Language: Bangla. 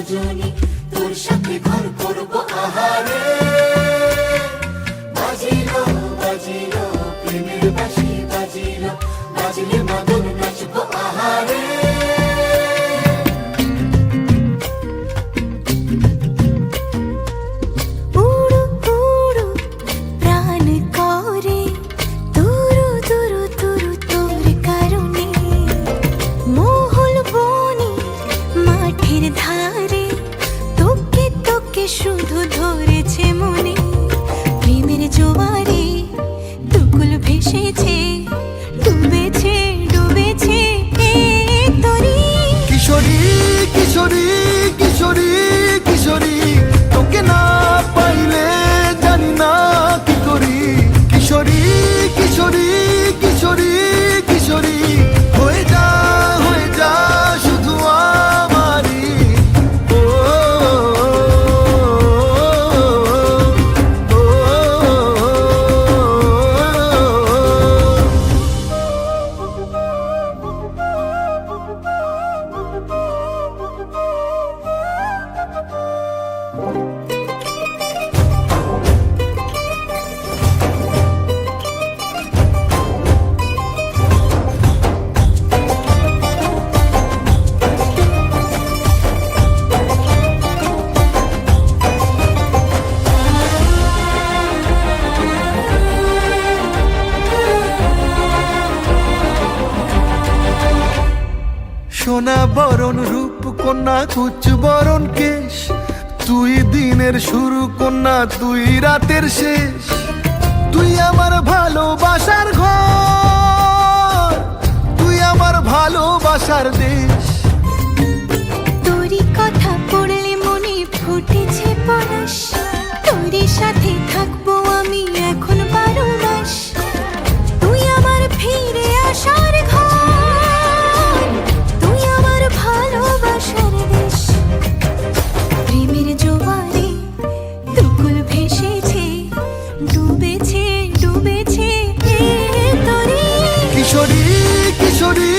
রজনী, তোর সাথে ঘর করবো আহারে। বাজিলো বাজিলো প্রেমের বাঁশি, বাজিলো বাজলে মদন নাচবো আহারে। উড়ু উড়ু প্রাণ করে তুরু তুরু তুরু তোর কারণে, মহল বনে মাঠের ধারে তোকে তোকে শুধু ধরেছে মনে। প্রেমের জোয়ারে দুকুল ভেসেছে, ডুবেছে ডুবেছে এ তরি। কিশোরী কিশোরী কিশোরী কিশোরী, তোকে না পাইলে জানি না কি করি। কিশোরী কিশোরী কিশোরী কিশোরী, হয়ে যা শুধু আমারই। ও, ও, ও, সোনা বরণ রূপ কন্যা কুচ বরণ কেশ, তুই দিনের শুরু কন্যা তুই রাতের শেষ। তুই আমার ভালোবাসার ঘর, তুই আমার ভালোবাসার দেশ। তোরই কথা পড়লে মনে ফুটেছে পরশ, তোরই সাথে থাকবো আমি এখন 12 মাস। তুই আমার ফিরে আসার ঘর, তুই আমার ভালোবাসার দেশ। প্রেমের জোয়ারে দুকুল ভেসেছে, ডুবেছে ডুবেছে এ তরি। কিশোরী কিশোরী